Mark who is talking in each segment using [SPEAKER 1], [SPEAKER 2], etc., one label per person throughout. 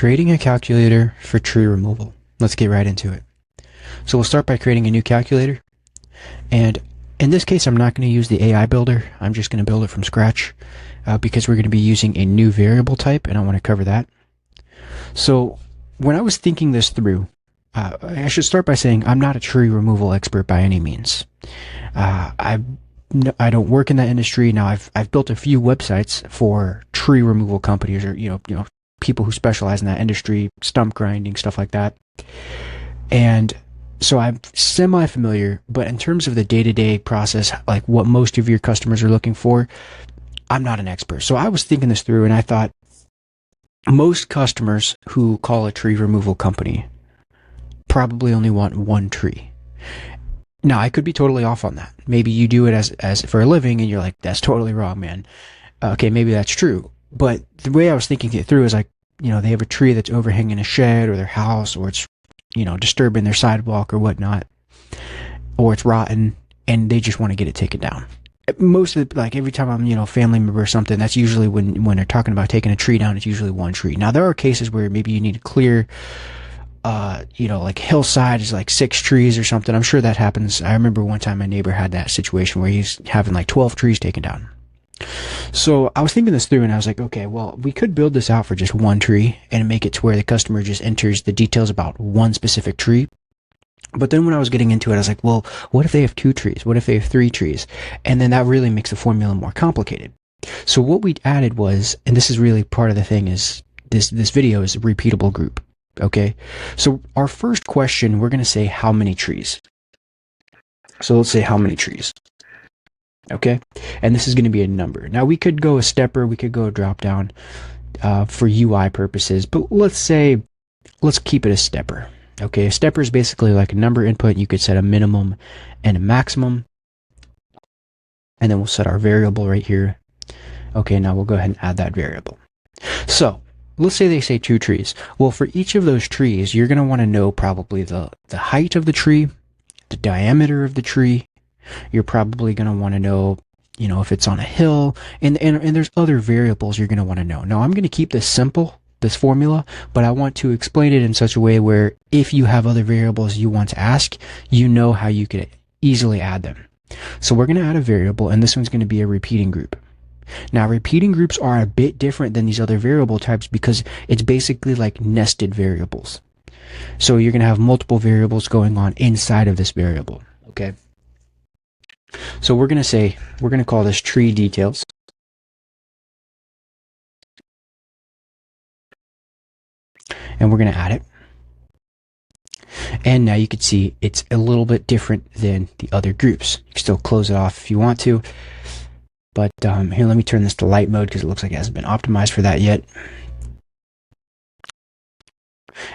[SPEAKER 1] Creating a calculator for tree removal. Let's get right into it. So we'll start by creating a new calculator. And in this case, I'm not going to use the AI builder. I'm just going to build it from scratch because we're going to be using a new variable type, and I want to cover that. So when I was thinking this through, I should start by saying I'm not a tree removal expert by any means. I don't work in that industry. Now I've built a few websites for tree removal companies, or you know people who specialize in that industry, stump grinding, stuff like that. And so I'm semi-familiar, but in terms of the day-to-day process, like what most of your customers are looking for, I'm not an expert. So I was thinking this through, and I thought most customers who call a tree removal company probably only want one tree. Now, I could be totally off on that. Maybe you do it as for a living, and you're like, that's totally wrong, man. Okay, maybe that's true. But the way I was thinking it through is like, they have a tree that's overhanging a shed or their house, or it's, disturbing their sidewalk or whatnot, or it's rotten, and they just want to get it taken down. Most of the, like every time I'm, family member or something, that's usually when they're talking about taking a tree down, it's usually one tree. Now, there are cases where maybe you need to clear, like hillside is like 6 trees or something. I'm sure that happens. I remember one time my neighbor had that situation where he's having like 12 trees taken down. So I was thinking this through, and I was like, okay, well, we could build this out for just one tree and make it to where the customer just enters the details about one specific tree. But then when I was getting into it, I was like, well, what if they have 2 trees? What if they have 3 trees? And then that really makes the formula more complicated. So what we added was, and this is really part of the thing, is this video is a repeatable group. Okay, so our first question, we're going to say how many trees. So let's say how many trees. Okay, and this is going to be a number. Now we could go a stepper, we could go a drop down for UI purposes, but let's keep it a stepper. Okay, a stepper is basically like a number input. You could set a minimum and a maximum, and then we'll set our variable right here. Okay, now we'll go ahead and add that variable. So let's say they say 2 trees. Well, for each of those trees, you're going to want to know probably the height of the tree, the diameter of the tree. You're probably going to want to know, if it's on a hill, and there's other variables you're going to want to know. Now, I'm going to keep this simple, this formula, but I want to explain it in such a way where if you have other variables you want to ask, you know how you could easily add them. So we're going to add a variable, and this one's going to be a repeating group. Now, repeating groups are a bit different than these other variable types because it's basically like nested variables. So you're going to have multiple variables going on inside of this variable, okay? So we're going to call this tree details. And we're going to add it. And now you can see it's a little bit different than the other groups. You can still close it off if you want to. But here, let me turn this to light mode because it looks like it hasn't been optimized for that yet.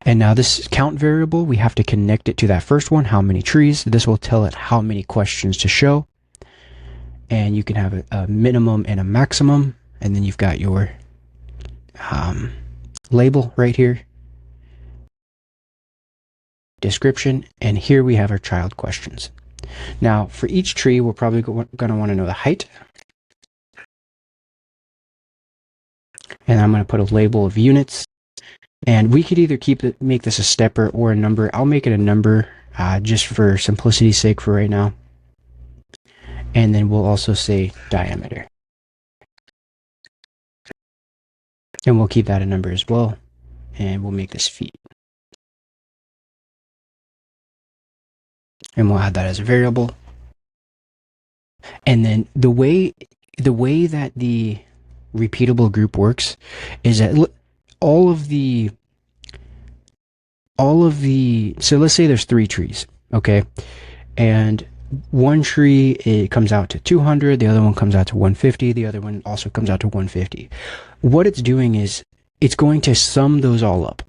[SPEAKER 1] And now this count variable, we have to connect it to that first one, how many trees. This will tell it how many questions to show. And you can have a minimum and a maximum. And then you've got your label right here. Description. And here we have our child questions. Now, for each tree, we're probably going to want to know the height. And I'm going to put a label of units. And we could either make this a stepper or a number. I'll make it a number just for simplicity's sake for right now. And then we'll also say diameter. And we'll keep that a number as well. And we'll make this feet. And we'll add that as a variable. And then the way that the repeatable group works is that so let's say there's 3 trees, okay, and one tree, it comes out to 200, the other one comes out to 150, the other one also comes out to 150. What it's doing is it's going to sum those all up.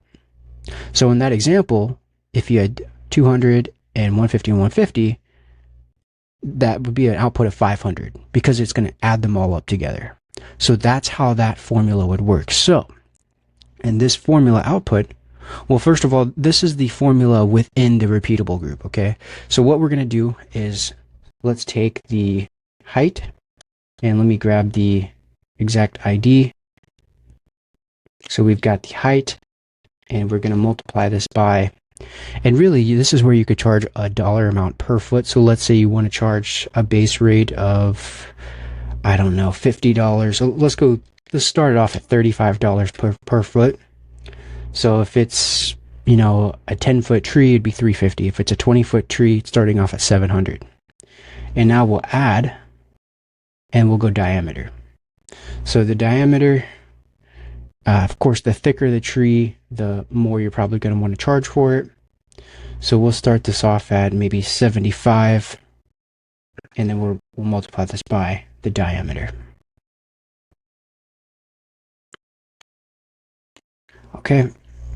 [SPEAKER 1] So in that example, if you had 200 and 150 and 150, that would be an output of 500 because it's going to add them all up together. So that's how that formula would work. So, and this formula output, well, first of all, this is the formula within the repeatable group, okay? So what we're going to do is, let's take the height, and let me grab the exact ID. So we've got the height, and we're going to multiply this by, and really this is where you could charge a dollar amount per foot. So let's say you want to charge a base rate of, I don't know, $50. So let's start it off at $35 per foot. So if it's, you know, a 10-foot tree, it'd be $350. If it's a 20-foot tree, it's starting off at $700. And now we'll add, and we'll go diameter. So the diameter, of course, the thicker the tree, the more you're probably going to want to charge for it. So we'll start this off at maybe 75, and then we'll multiply this by the diameter. Okay.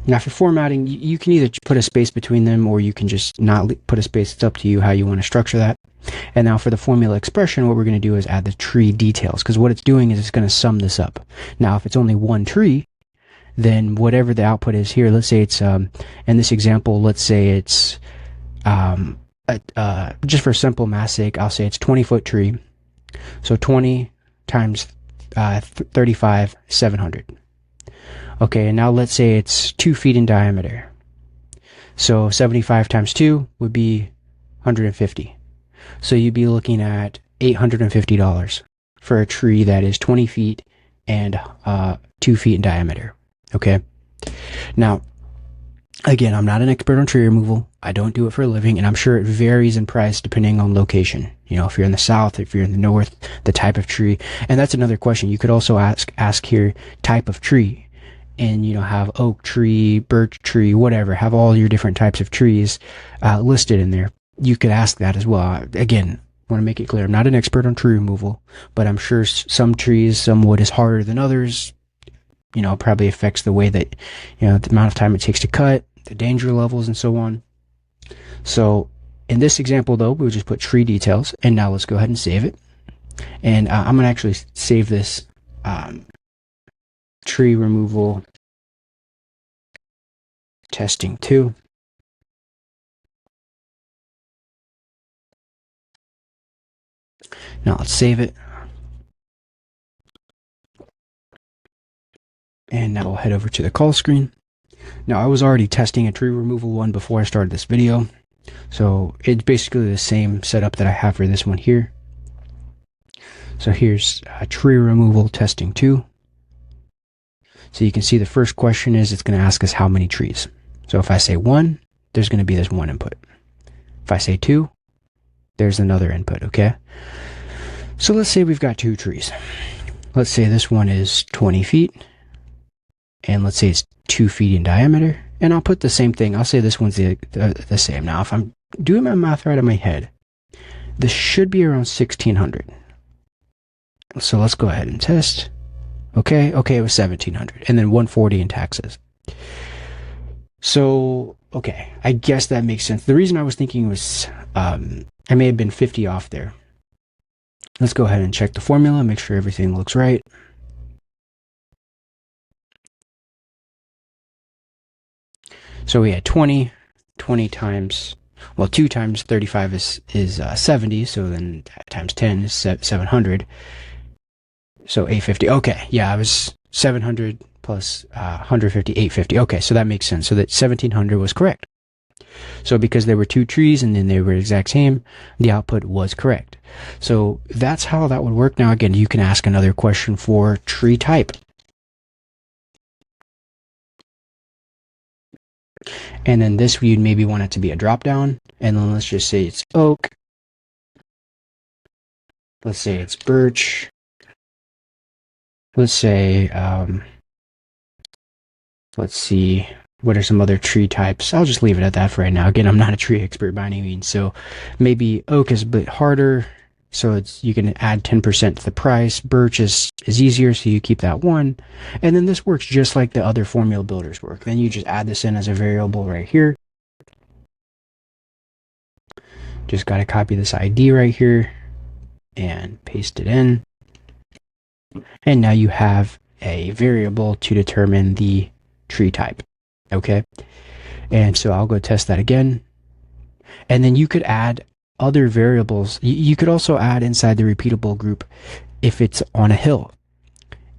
[SPEAKER 1] Now for formatting, you can either put a space between them, or you can just not put a space. It's up to you how you want to structure that. And now for the formula expression, what we're going to do is add the tree details, because what it's doing is it's going to sum this up. Now, if it's only one tree, then whatever the output is here, let's say it's, in this example, let's say it's, just for simple math's sake, I'll say it's 20-foot tree. So 20 times 35, 700. Okay, and now let's say it's 2 feet in diameter. So 75 times 2 would be 150. So you'd be looking at $850 for a tree that is 20 feet and 2 feet in diameter. Okay. Now, again, I'm not an expert on tree removal. I don't do it for a living, and I'm sure it varies in price depending on location. You know, if you're in the south, if you're in the north, the type of tree. And that's another question. You could also ask here, type of tree. And, you know, have oak tree, birch tree, whatever. Have all your different types of trees listed in there. You could ask that as well. Again, I want to make it clear, I'm not an expert on tree removal, but I'm sure some trees, some wood is harder than others. You know, probably affects the way that, you know, the amount of time it takes to cut, the danger levels, and so on. So in this example, though, we'll just put tree details. And now let's go ahead and save it. And I'm going to actually save this tree removal testing 2. Now let's save it. And now we'll head over to the call screen. Now I was already testing a tree removal one before I started this video. So it's basically the same setup that I have for this one here. So here's tree removal testing 2. So you can see the first question is, it's going to ask us how many trees. So if I say 1, there's going to be this 1 input. If I say 2, there's another input, okay? So let's say we've got 2 trees. Let's say this one is 20 feet. And let's say it's 2 feet in diameter. And I'll put the same thing. I'll say this one's the same. Now, if I'm doing my math right in my head, this should be around 1,600. So let's go ahead and test. Okay, it was 1,700. And then 140 in taxes. So, okay, I guess that makes sense. The reason I was thinking was, I may have been 50 off there. Let's go ahead and check the formula, make sure everything looks right. So we had 20 times, well, 2 times 35 is 70, so then times 10 is 700. So 850. Okay, yeah, I was 700 plus 150, 850. Okay, so that makes sense. So that 1,700 was correct. So because there were 2 trees and then they were exact same, the output was correct. So that's how that would work. Now, again, you can ask another question for tree type. And then this, you'd maybe want it to be a drop down. And then let's just say it's oak. Let's say it's birch. Let's say, let's see, what are some other tree types? I'll just leave it at that for right now. Again, I'm not a tree expert by any means. So maybe oak is a bit harder. So you can add 10% to the price. Birch is easier, so you keep that 1. And then this works just like the other formula builders work. Then you just add this in as a variable right here. Just got to copy this ID right here and paste it in. And now you have a variable to determine the tree type. Okay. And so I'll go test that again. And then you could add other variables. You could also add inside the repeatable group if it's on a hill,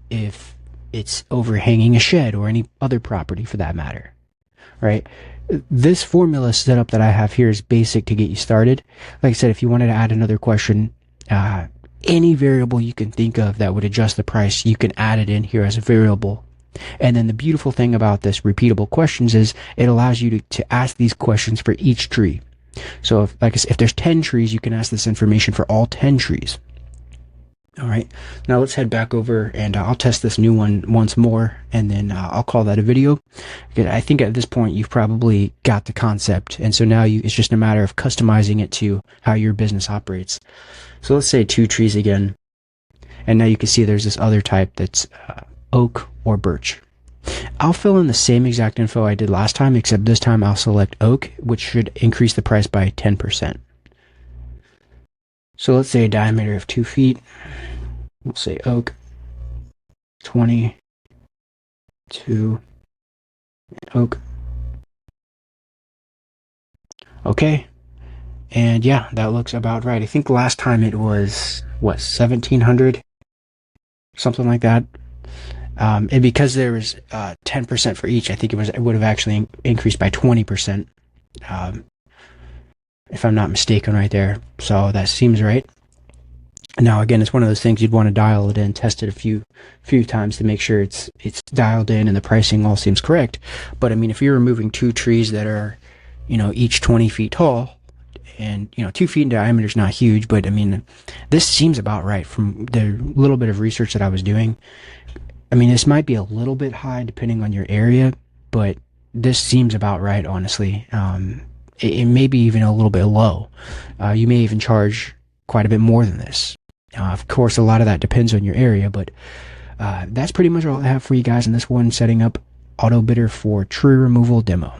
[SPEAKER 1] if it's overhanging a shed or any other property for that matter. right? This formula setup that I have here is basic to get you started. Like I said, if you wanted to add another question, any variable you can think of that would adjust the price, you can add it in here as a variable. And then the beautiful thing about this repeatable questions is it allows you to ask these questions for each tree. So if, like I said, if there's 10 trees, you can ask this information for all 10 trees. All right, now let's head back over and I'll test this new one once more, and then I'll call that a video. I think at this point you've probably got the concept, and so now it's just a matter of customizing it to how your business operates. So let's say 2 trees again, and now you can see there's this other type that's oak or birch. I'll fill in the same exact info I did last time, except this time I'll select oak, which should increase the price by 10%. So let's say a diameter of 2 feet. We'll say oak, 22, oak. Okay. And yeah, that looks about right. I think last time it was, what, 1,700? Something like that. And because there was 10% for each, I think it would have actually increased by 20%. If I'm not mistaken right there. So that seems right. Now again, it's one of those things you'd want to dial it in, test it a few times to make sure it's dialed in and the pricing all seems correct. But I mean, if you're removing 2 trees that are, each 20 feet tall, and 2 feet in diameter is not huge, but I mean, this seems about right from the little bit of research that I was doing. I mean, this might be a little bit high depending on your area, but this seems about right, honestly. It may be even a little bit low. You may even charge quite a bit more than this. Of course, a lot of that depends on your area, but that's pretty much all I have for you guys in this one, setting up Autobidder for tree removal demo.